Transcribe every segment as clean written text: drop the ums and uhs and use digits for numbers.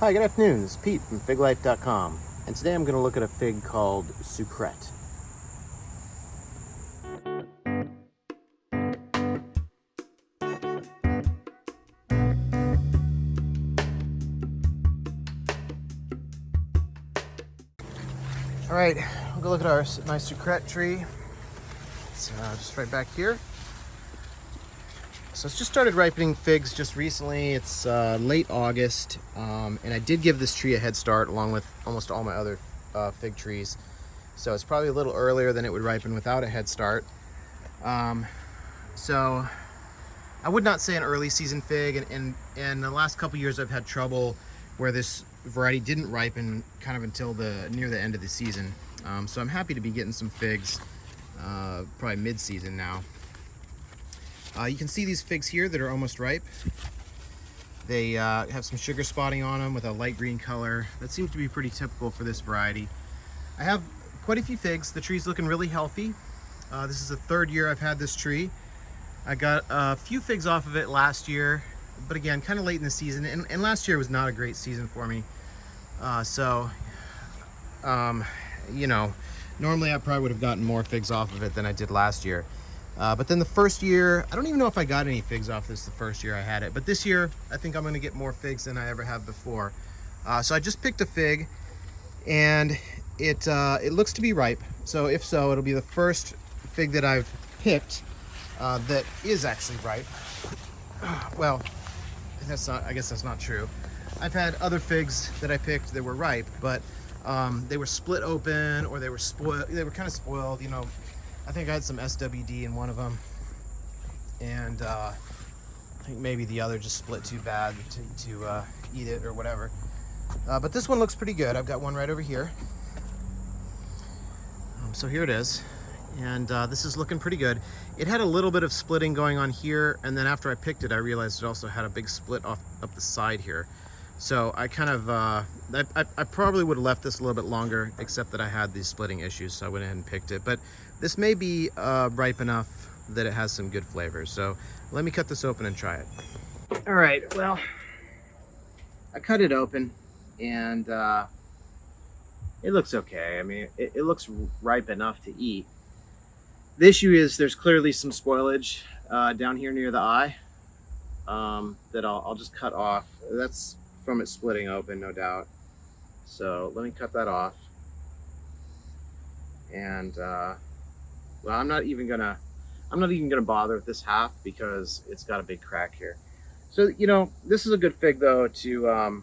Hi, good afternoon. It's Pete from FigLife.com, and today I'm going to look at a fig called Sucrette. All right, we'll go look at our nice Sucrette tree. It's just right back here. So it's just started ripening figs just recently. It's late August, and I did give this tree a head start along with almost all my other fig trees. So it's probably a little earlier than it would ripen without a head start. So I would not say an early season fig, and in the last couple years I've had trouble where this variety didn't ripen kind of until near the end of the season. So I'm happy to be getting some figs probably mid-season now. You can see these figs here that are almost ripe. They have some sugar spotting on them with a light green color. That seems to be pretty typical for this variety. I have quite a few figs. The tree's looking really healthy. This is the third year I've had this tree. I got a few figs off of it last year, but again, kind of late in the season. And last year was not a great season for me. You know, normally I probably would have gotten more figs off of it than I did last year. But then the first year, I don't even know if I got any figs off this the first year I had it. But this year, I think I'm going to get more figs than I ever have before. So I just picked a fig, and it looks to be ripe. So if so, it'll be the first fig that I've picked that is actually ripe. Well, that's not. I guess that's not true. I've had other figs that I picked that were ripe, but they were split open or they were spoiled. They were kind of spoiled, you know. I think I had some SWD in one of them, and I think maybe the other just split too bad to eat it or whatever. But this one looks pretty good. I've got one right over here. So here it is, and this is looking pretty good. It had a little bit of splitting going on here, and then after I picked it, I realized it also had a big split up the side here. So I kind of, I probably would have left this a little bit longer, except that I had these splitting issues, so I went ahead and picked it. But this may be ripe enough that it has some good flavors. So let me cut this open and try it. All right, well, I cut it open, and it looks okay. I mean, it looks ripe enough to eat. The issue is there's clearly some spoilage down here near the eye that I'll just cut off. That's from it splitting open, no doubt. So let me cut that off. And well, I'm not even gonna bother with this half because it's got a big crack here. So, you know, this is a good fig though to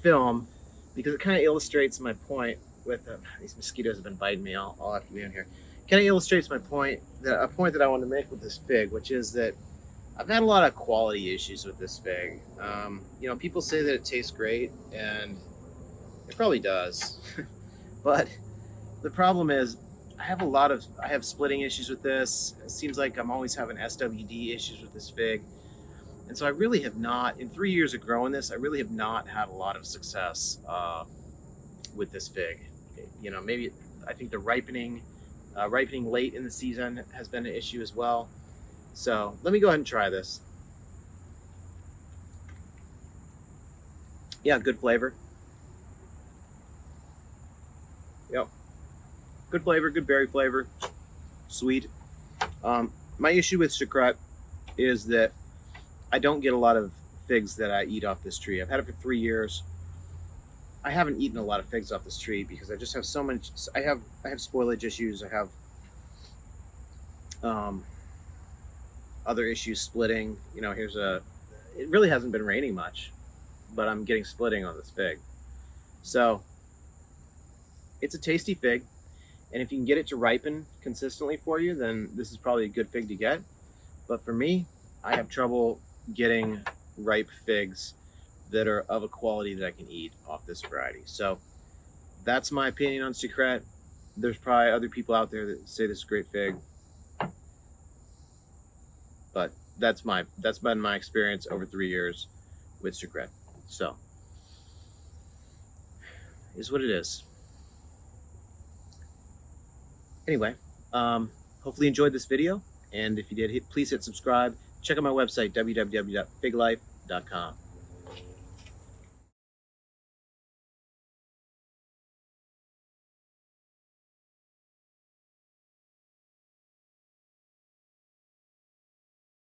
film, because it kind of illustrates my point with these mosquitoes have been biting me all afternoon here. Kind of illustrates my point, a point that I want to make with this fig, which is that I've had a lot of quality issues with this fig. You know, people say that it tastes great, and it probably does. But the problem is I have splitting issues with this. It seems like I'm always having SWD issues with this fig. And so I really have not, in 3 years of growing this, I really have not had a lot of success with this fig. You know, maybe I think the ripening late in the season has been an issue as well. So let me go ahead and try this. Yeah, good flavor. Yep. Good flavor, good berry flavor, sweet. My issue with Sucrette is that I don't get a lot of figs that I eat off this tree. I've had it for 3 years. I haven't eaten a lot of figs off this tree because I just have so much. I have spoilage issues. I have other issues, splitting. You know, it really hasn't been raining much, but I'm getting splitting on this fig. So it's a tasty fig, and if you can get it to ripen consistently for you, then this is probably a good fig to get. But for me, I have trouble getting ripe figs that are of a quality that I can eat off this variety. So that's my opinion on Sucrette. There's probably other people out there that say this is a great fig, but that's been my experience over 3 years with Sucrette. So is what it is. Anyway, hopefully you enjoyed this video, and if you did, please hit subscribe. Check out my website, www.figlife.com.